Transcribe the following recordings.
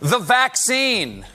The vaccine.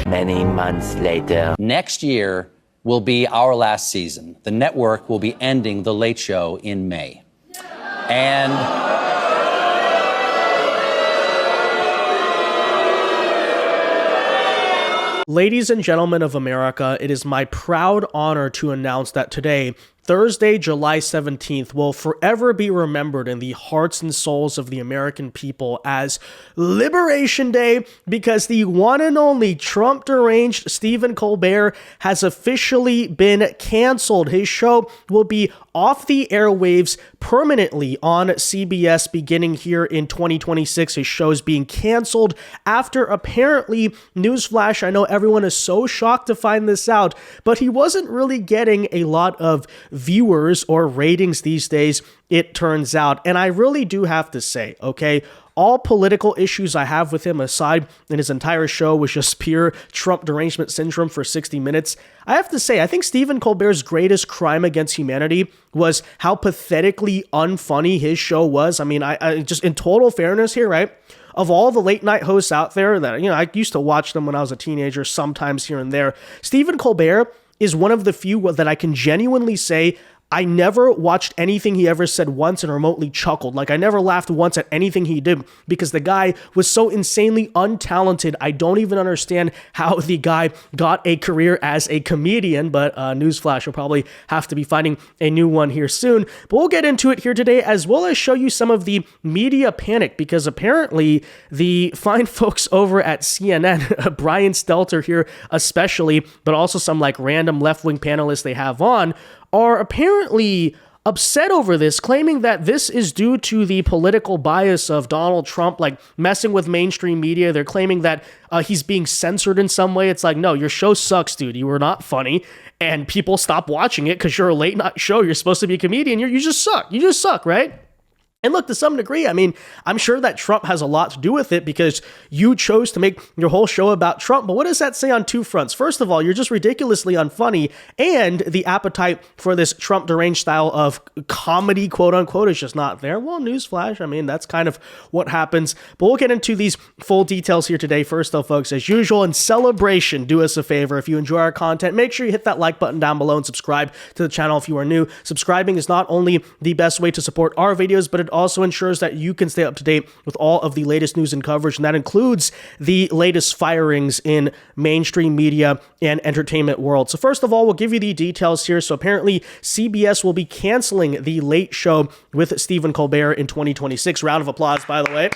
Many months later. Next year will be our last season. The network will be ending The Late Show in May. And ladies and gentlemen of America, it is my proud honor to announce that today, Thursday, July 17th, will forever be remembered in the hearts and souls of the American people as Liberation Day, because the one and only Trump-deranged Stephen Colbert has officially been canceled. His show will be off the airwaves permanently on CBS beginning here in 2026. His show is being canceled after apparently, newsflash, I know everyone is so shocked to find this out, but he wasn't really getting a lot of viewers or ratings these days, it turns out. And I really do have to say, okay, all political issues I have with him aside, and his entire show was just pure Trump derangement syndrome for 60 minutes. I have to say, I think Stephen Colbert's greatest crime against humanity was how pathetically unfunny his show was. I mean, I just in total fairness here, right? Of all the late night hosts out there that, I used to watch them when I was a teenager, sometimes here and there, Stephen Colbert is one of the few that I can genuinely say I never watched anything he ever said once and remotely chuckled. Like, I never laughed once at anything he did because the guy was so insanely untalented. I don't even understand how the guy got a career as a comedian, but newsflash, will probably have to be finding a new one here soon. But we'll get into it here today, as well as show you some of the media panic, because apparently the fine folks over at CNN, Brian Stelter here especially, but also some like random left-wing panelists they have on, are apparently upset over this, claiming that this is due to the political bias of Donald Trump, like messing with mainstream media. They're claiming that he's being censored in some way. It's like, no, your show sucks, dude. You were not funny, and people stop watching it because you're a late night show. You're supposed to be a comedian. You just suck. You just suck, right? And look, to some degree, I mean, I'm sure that Trump has a lot to do with it because you chose to make your whole show about Trump. But what does that say on two fronts? First of all, you're just ridiculously unfunny, and the appetite for this Trump deranged style of comedy, quote unquote, is just not there. Well, newsflash, I mean, that's kind of what happens. But we'll get into these full details here today. First, though, folks, as usual, in celebration, do us a favor. If you enjoy our content, make sure you hit that like button down below and subscribe to the channel if you are new. Subscribing is not only the best way to support our videos, but it also ensures that you can stay up to date with all of the latest news and coverage, and that includes the latest firings in mainstream media and entertainment world. So first of all, we'll give you the details here. So apparently CBS will be canceling The Late Show with Stephen Colbert in 2026. Round of applause, by the way.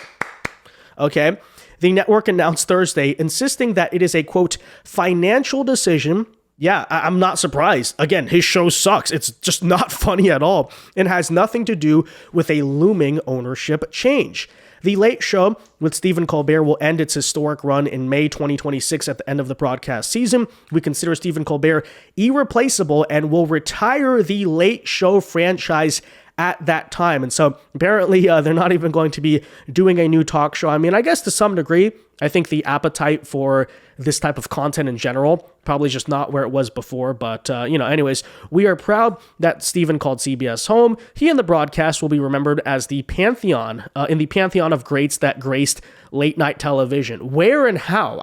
Okay. The network announced Thursday, insisting that it is a, quote, financial decision. Yeah, I'm not surprised. Again, his show sucks. It's just not funny at all and has nothing to do with a looming ownership change. The Late Show with Stephen Colbert will end its historic run in May 2026 at the end of the broadcast season. We consider Stephen Colbert irreplaceable and will retire the Late Show franchise at that time. And so apparently they're not even going to be doing a new talk show. I mean, I guess to some degree, I think the appetite for this type of content in general probably just not where it was before. But, anyways, we are proud that Stephen called CBS home. He and the broadcast will be remembered as the pantheon, in the pantheon of greats that graced late night television. Where and how?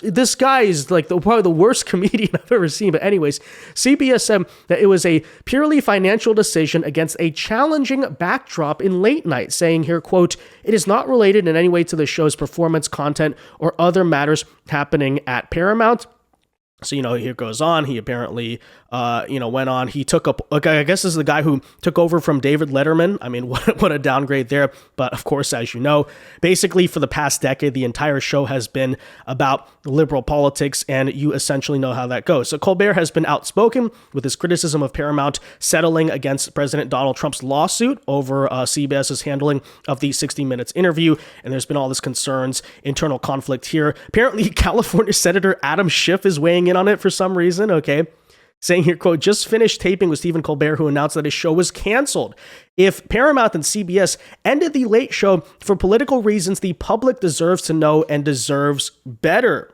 This guy is like probably the worst comedian I've ever seen. But anyways, CBS said that it was a purely financial decision against a challenging backdrop in late night, saying here, quote, it is not related in any way to the show's performance, content, or other matters happening at Paramount. So, here goes on. He apparently, went on. He took up, okay, I guess this is the guy who took over from David Letterman. I mean, what a downgrade there. But of course, as you know, basically for the past decade, the entire show has been about liberal politics, and you essentially know how that goes. So Colbert has been outspoken with his criticism of Paramount settling against President Donald Trump's lawsuit over CBS's handling of the 60 Minutes interview. And there's been all this concerns, internal conflict here. Apparently, California Senator Adam Schiff is weighing in on it for some reason, okay? Saying here, quote, just finished taping with Stephen Colbert, who announced that his show was canceled. If Paramount and CBS ended The Late Show for political reasons, the public deserves to know and deserves better.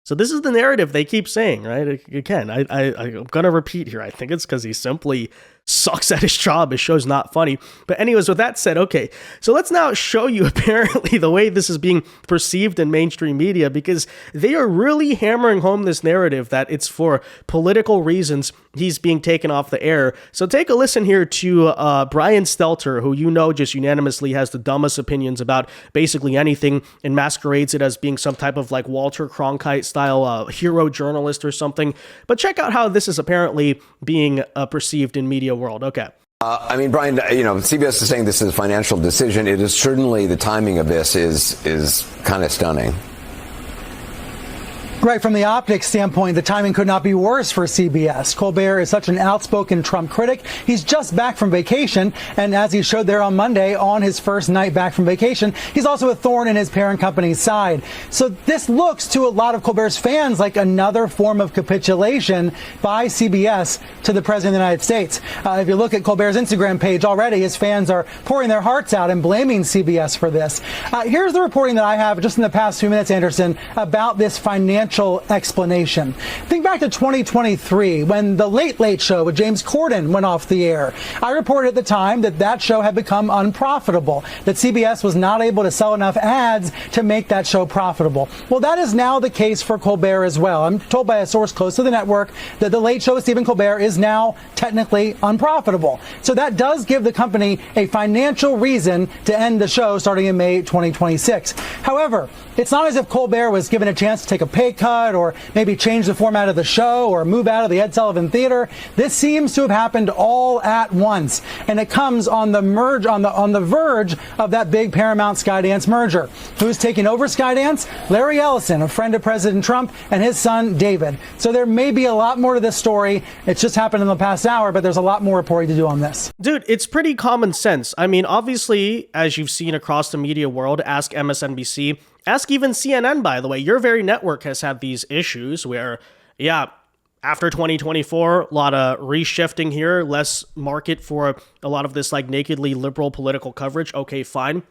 So this is the narrative they keep saying, right? Again, I'm going to repeat here. I think it's because he simply sucks at his job. His show's not funny. But anyways, with that said, okay, so let's now show you apparently the way this is being perceived in mainstream media, because they are really hammering home this narrative that it's for political reasons he's being taken off the air. So take a listen here to Brian Stelter, who just unanimously has the dumbest opinions about basically anything and masquerades it as being some type of like Walter Cronkite style hero journalist or something. But check out how this is apparently being perceived in media world. Okay. Brian, CBS is saying this is a financial decision. It is certainly, the timing of this is kind of stunning. Right, from the optics standpoint, the timing could not be worse for CBS. Colbert is such an outspoken Trump critic. He's just back from vacation, and as he showed there on Monday, on his first night back from vacation, he's also a thorn in his parent company's side. So this looks to a lot of Colbert's fans like another form of capitulation by CBS to the President of the United States. If you look at Colbert's Instagram page already, his fans are pouring their hearts out and blaming CBS for this. Here's the reporting that I have just in the past few minutes, Anderson, about this financial explanation. Think back to 2023 when the Late Late Show with James Corden went off the air. I reported at the time that show had become unprofitable, that CBS was not able to sell enough ads to make that show profitable. Well, that is now the case for Colbert as well. I'm told by a source close to the network that the Late Show with Stephen Colbert is now technically unprofitable. So that does give the company a financial reason to end the show starting in May 2026. However, it's not as if Colbert was given a chance to take a pay cut or maybe change the format of the show or move out of the Ed Sullivan Theater. This seems to have happened all at once, and it comes on the verge of that big Paramount Skydance merger. Who's taking over Skydance? Larry Ellison, a friend of President Trump, and his son David. So there may be a lot more to this story. It's just happened in the past hour, but there's a lot more reporting to do on this. Dude, it's pretty common sense. I mean, obviously, as you've seen across the media world, ask MSNBC, ask even CNN, by the way. Your very network has had these issues where, after 2024, a lot of reshifting here, less market for a lot of this like nakedly liberal political coverage. Okay, fine.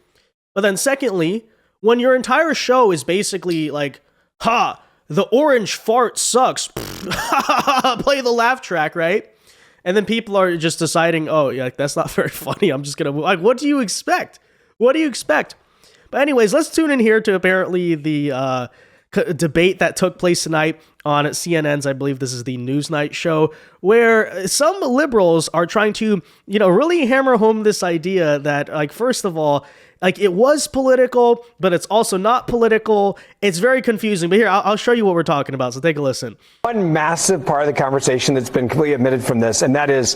But then secondly, when your entire show is basically like, the orange fart sucks, play the laugh track, right? And then people are just deciding, that's not very funny. I'm just going to, like, what do you expect? What do you expect? But anyways, let's tune in here to apparently the debate that took place tonight on CNN's, I believe this is the Newsnight show, where some liberals are trying to, really hammer home this idea that, like, first of all, like, it was political, but it's also not political. It's very confusing. But here, I'll show you what we're talking about. So take a listen. One massive part of the conversation that's been completely omitted from this, and that is,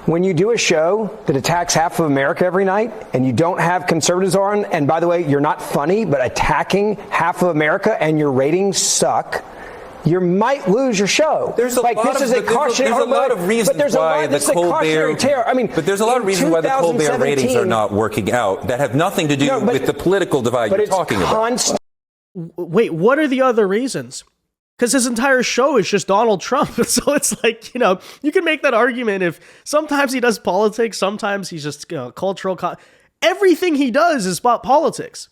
when you do a show that attacks half of America every night and you don't have conservatives on, and by the way, you're not funny, but attacking half of America and your ratings suck, you might lose your show. There's a lot of reasons why the Colbert ratings are not working out that have nothing to do with the political divide you're talking about. Wait, what are the other reasons? Because his entire show is just Donald Trump. So it's like, you can make that argument if sometimes he does politics, sometimes he's just cultural. Everything he does is about politics.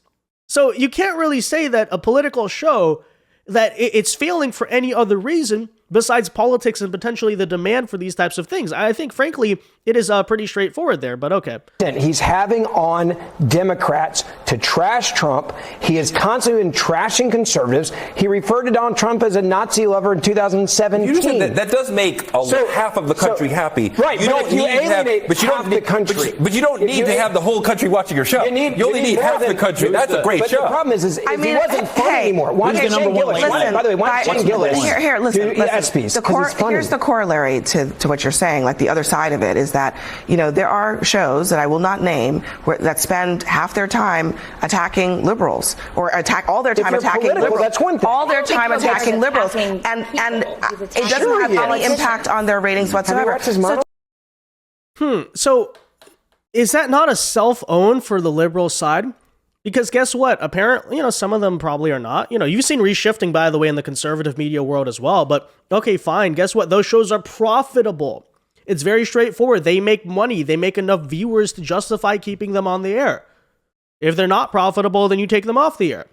So you can't really say that a political show, that it's failing for any other reason besides politics and potentially the demand for these types of things. I think, frankly, it is pretty straightforward there, but okay. He's having on Democrats to trash Trump. He has constantly been trashing conservatives. He referred to Donald Trump as a Nazi lover in 2017. That does make half of the country happy. Right, but you alienate half the country. But you don't need to have the whole country watching your show. You only need half the country. That's a great show. The problem is if he wasn't funny anymore, why don't Shane Gillis? By the way, why don't Shane Gillis do ESPYs? Here's the corollary to what you're saying. Like, the other side of it is that, there are shows that I will not name that spend half their time attacking liberals or all their time attacking liberals. That's one thing. All their time attacking liberals. And it doesn't have any impact on their ratings whatsoever. So is that not a self-own for the liberal side? Because guess what? Apparently, some of them probably are not. You've seen reshifting, by the way, in the conservative media world as well. But okay, fine. Guess what? Those shows are profitable. It's very straightforward. They make money. They make enough viewers to justify keeping them on the air. If they're not profitable, then you take them off the air.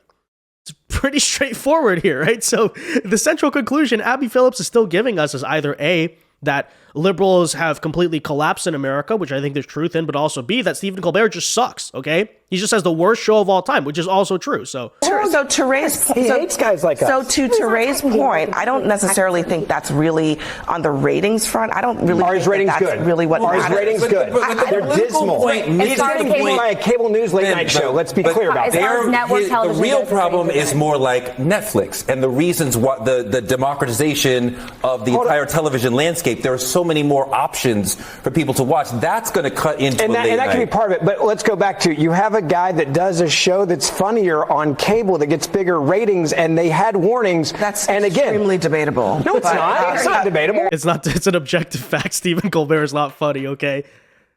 It's pretty straightforward here, right? So the central conclusion Abby Phillips is still giving us is either A, that liberals have completely collapsed in America, which I think there's truth in, but also B, that Stephen Colbert just sucks, okay? He just has the worst show of all time, which is also true. So to Ray's, he hates guys like us. So to Ray's point, I don't necessarily think that's really on the ratings front. I don't really think that's really what matters. Are his ratings good? They're dismal. He's getting paid by a cable news late night show. Let's be clear about that. The real problem is more like Netflix and the reasons what the democratization of the entire television landscape. There are so many more options for people to watch. That's going to cut into and that can be part of it. But let's go back to, you have a guy that does a show that's funnier on cable that gets bigger ratings, and they had warnings. That's extremely debatable. No, it's not. It's not debatable. It's not. It's an objective fact. Stephen Colbert is not funny. Okay,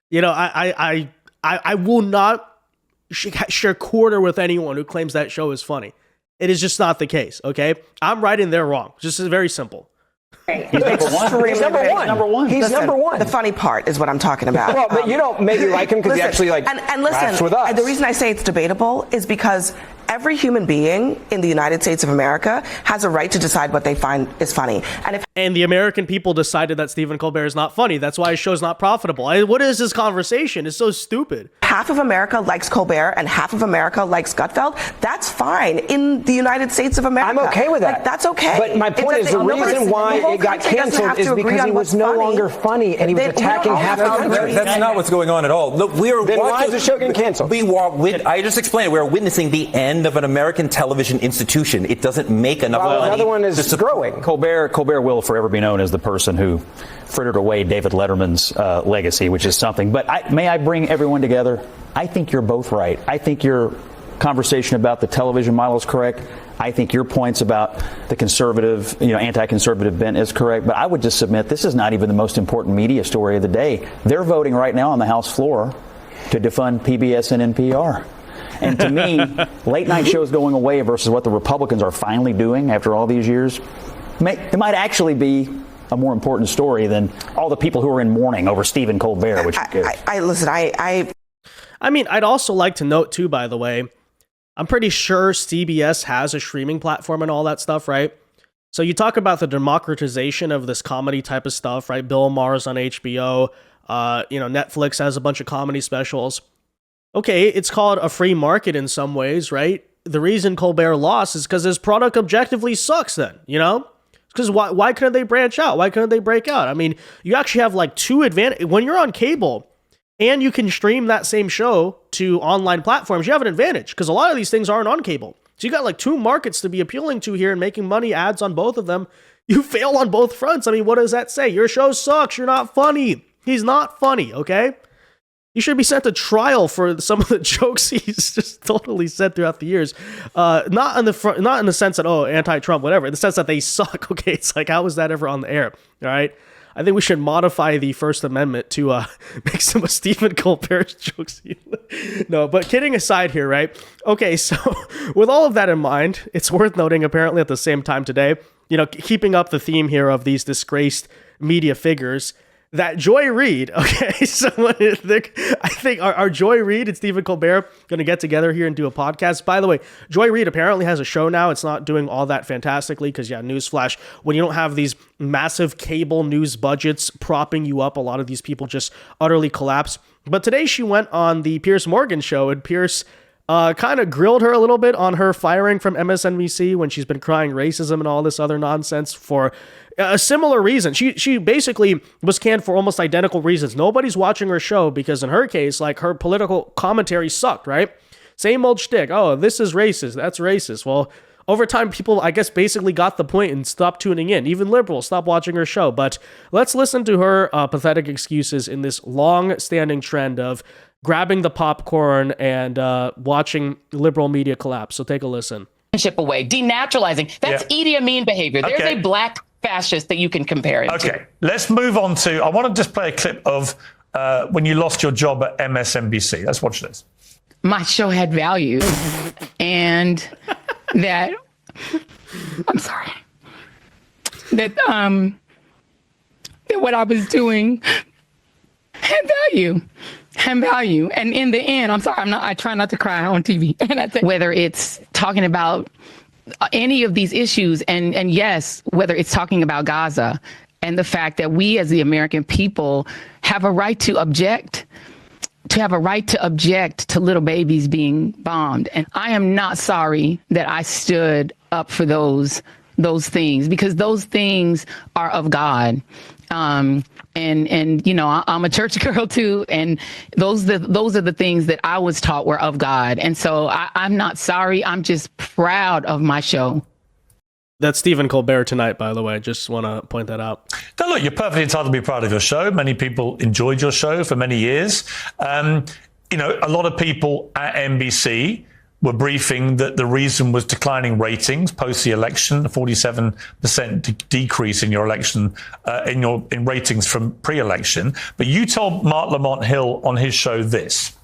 you know, I will not share quarter with anyone who claims that show is funny. It is just not the case. Okay, I'm right and they're wrong. Just very simple. He's number one. He's number one. The funny part is what I'm talking about. Well, but you don't maybe like him because he actually and listen, with us. The reason I say it's debatable is because every human being in the United States of America has a right to decide what they find is funny. And the American people decided that Stephen Colbert is not funny. That's why his show's not profitable. What is this conversation? It's so stupid. Half of America likes Colbert and half of America likes Gutfeld. That's fine in the United States of America. I'm okay with that. Like, that's okay. But my point is the reason why it got canceled is because he was no longer funny and he was attacking half the country. That's not what's going on at all. Look, why is the show getting canceled? I just explained. We're witnessing the end of an American television institution. It doesn't make enough money. Another one is growing. Colbert will forever be known as the person who frittered away David Letterman's legacy, which is something. But may I bring everyone together? I think you're both right. I think your conversation about the television model is correct. I think your points about the conservative, anti-conservative bent is correct. But I would just submit this is not even the most important media story of the day. They're voting right now on the House floor to defund PBS and NPR. And to me, late night shows going away versus what the Republicans are finally doing after all these years, it might actually be a more important story than all the people who are in mourning over Stephen Colbert, which I mean, I'd also like to note too, by the way, I'm pretty sure CBS has a streaming platform and all that stuff, right? So you talk about the democratization of this comedy type of stuff, right? Bill Maher's on HBO, Netflix has a bunch of comedy specials. Okay, it's called a free market in some ways, right? The reason Colbert lost is because his product objectively sucks then, Because why couldn't they branch out? Why couldn't they break out? I mean, you actually have like two advantages. When you're on cable and you can stream that same show to online platforms, you have an advantage because a lot of these things aren't on cable. So you got like two markets to be appealing to here and making money ads on both of them. You fail on both fronts. I mean, what does that say? Your show sucks. You're not funny. He's not funny, okay? You should be sent to trial for some of the jokes he's just totally said throughout the years. Not in the sense that, anti-Trump, whatever. In the sense that they suck. Okay, it's like, how was that ever on the air? All right. I think we should modify the First Amendment to make some of Stephen Colbert's jokes. No, but kidding aside here, right? Okay, so with all of that in mind, it's worth noting apparently at the same time today, keeping up the theme here of these disgraced media figures, that Joy Reid, okay, so I think are Joy Reid and Stephen Colbert going to get together here and do a podcast? By the way, Joy Reid apparently has a show now. It's not doing all that fantastically because, newsflash, when you don't have these massive cable news budgets propping you up, a lot of these people just utterly collapse. But today she went on the Piers Morgan show, and Piers kind of grilled her a little bit on her firing from MSNBC when she's been crying racism and all this other nonsense for a similar reason. She basically was canned for almost identical reasons. Nobody's watching her show because in her case, like, her political commentary sucked, right? Same old shtick. Oh, this is racist. That's racist. Well, over time, people, I guess, basically got the point and stopped tuning in. Even liberals stopped watching her show. But let's listen to her pathetic excuses in this long-standing trend of grabbing the popcorn and watching liberal media collapse. So take a listen. Away, denaturalizing. That's Idi Amin behavior. There's a black fascist that you can compare it to. Okay, let's move on to, I want to just play a clip of when you lost your job at MSNBC. Let's watch this. My show had value and that, I'm sorry, that what I was doing had value. And in the end, I'm sorry, I try not to cry on TV. And whether it's talking about any of these issues, and yes, whether it's talking about Gaza and the fact that we as the American people have a right to object, to little babies being bombed. And I am not sorry that I stood up for those things, because those things are of God. And you know, I'm a church girl too, and those are the things that I was taught were of God. And so I'm not sorry. I'm just proud of my show. That's Stephen Colbert tonight, by the way. Just want to point that out. Now, look, you're perfectly entitled to be proud of your show. Many people enjoyed your show for many years. You know, a lot of people at NBC were briefing that the reason was declining ratings post the election, a 47% decrease in your election, in ratings from pre-election. But you told Mark Lamont Hill on his show this.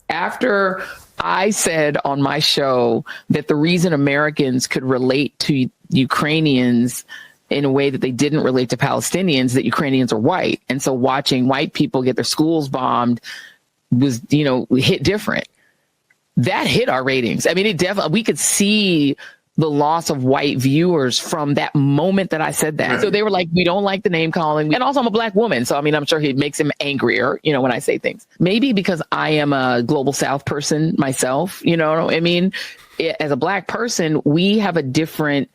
After I said on my show that the reason Americans could relate to Ukrainians in a way that they didn't relate to Palestinians, that Ukrainians are white. And so watching white people get their schools bombed was, you know, hit different. That hit our ratings. I mean, it definitely, we could see the loss of white viewers from that moment that I said that. So they were like, we don't like the name calling. And also I'm a black woman. So, I mean, I'm sure it makes him angrier, you know, when I say things. Maybe because I am a global South person myself, you know, I mean, as a black person, we have a different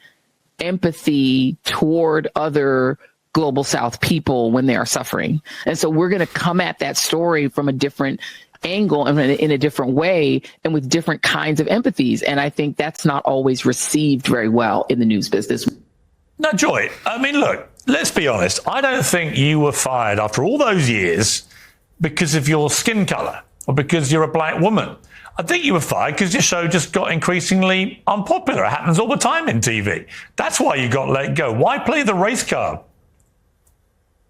empathy toward other global South people when they are suffering. And so we're going to come at that story from a different angle and in a different way and with different kinds of empathies. And I think that's not always received very well in the news business. Now, Joy, I mean, look, let's be honest. I don't think you were fired after all those years because of your skin color or because you're a black woman. I think you were fired because your show just got increasingly unpopular. It happens all the time in TV. That's why you got let go. Why play the race card?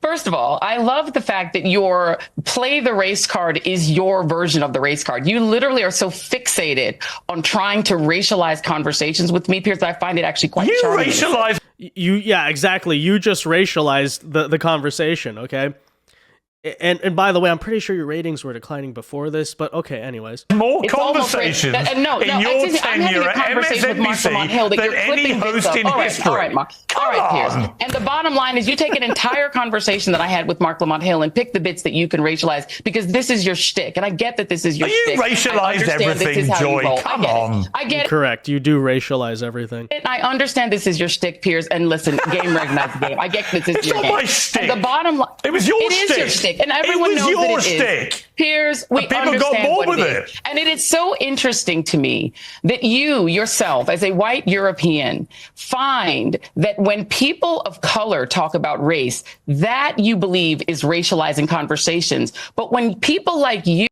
First of all, I love the fact that your play the race card is your version of the race card. You literally are so fixated on trying to racialize conversations with me, Piers, that I find it actually quite charming. Yeah, exactly. You just racialized the conversation, okay? And by the way, I'm pretty sure your ratings were declining before this, but okay, anyways. More conversations in your tenure at MSNBC than any host in history. All right, Mark. All right, Piers. And the bottom line is you take an entire conversation that I had with Mark Lamont Hill and pick the bits that you can racialize because this is your shtick. And I get that this is your shtick. You racialized everything, Joy. Come on. I get it. Correct. You do racialize everything. I understand this is your shtick, Piers. And listen, game recognizes game. I get this is your game. It's not my shtick. And the bottom line. It was your shtick. It is your shtick. And everyone knows that it is. Piers, we understand what it is. And it is so interesting to me that you yourself, as a white European, find that when people of color talk about race, that you believe is racializing conversations. But when people like you.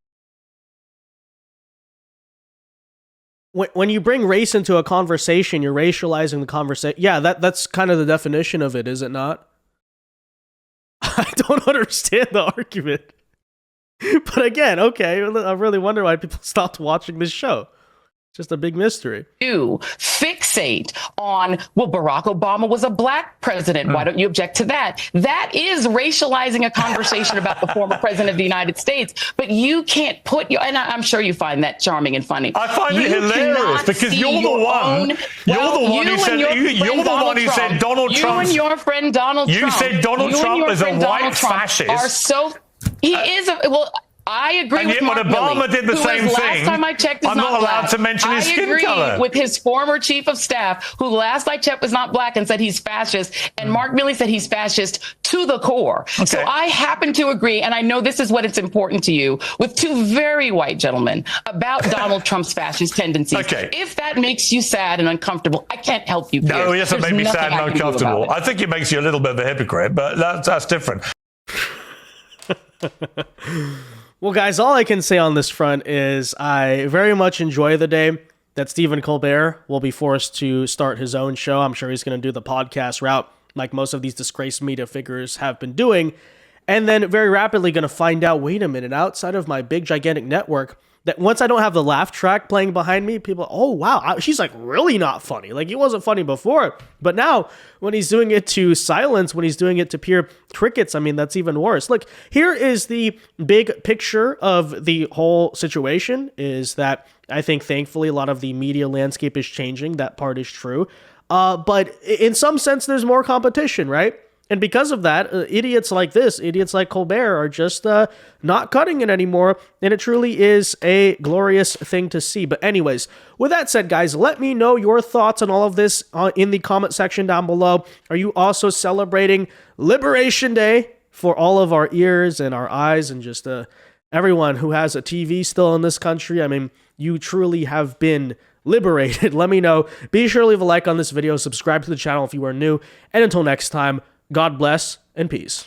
When you bring race into a conversation, you're racializing the conversation. Yeah, that's kind of the definition of it, is it not? I don't understand the argument. But again, okay, I really wonder why people stopped watching this show. It's just a big mystery. You fixate on, well, Barack Obama was a black president. Why don't you object to that? That is racializing a conversation about the former president of the United States. But you can't put your, and I'm sure you find that charming and funny. I find it hilarious because you're the one. You're the one who said Donald Trump. You and your friend Donald Trump. You said Donald Trump is a white fascist. Are so. He is well. I agree with Mark when Obama Milley, did the same thing. Last time I checked, is I'm not allowed to mention his skin color. I agree with his former chief of staff, who last I checked was not black and said he's fascist. And Mark Milley said he's fascist to the core. Okay. So I happen to agree, and I know this is what it's important to you, with two very white gentlemen about Donald Trump's fascist tendencies. Okay. If that makes you sad and uncomfortable, I can't help you. Piers. No, it doesn't make me sad and uncomfortable. I think it makes you a little bit of a hypocrite, but that's different. Well, guys, all I can say on this front is I very much enjoy the day that Stephen Colbert will be forced to start his own show. I'm sure he's going to do the podcast route like most of these disgraced media figures have been doing. And then very rapidly going to find out, wait a minute, outside of my big, gigantic network, that once I don't have the laugh track playing behind me, people, oh wow, she's like really not funny. Like he wasn't funny before, but now when he's doing it to silence, when he's doing it to pure crickets, I mean, that's even worse. Look, here is the big picture of the whole situation is that I think thankfully a lot of the media landscape is changing. That part is true. But in some sense, there's more competition, right? And because of that, idiots like this, idiots like Colbert are just not cutting it anymore. And it truly is a glorious thing to see. But anyways, with that said, guys, let me know your thoughts on all of this in the comment section down below. Are you also celebrating Liberation Day for all of our ears and our eyes and just everyone who has a TV still in this country? I mean, you truly have been liberated. Let me know. Be sure to leave a like on this video, subscribe to the channel if you are new. And until next time, God bless and peace.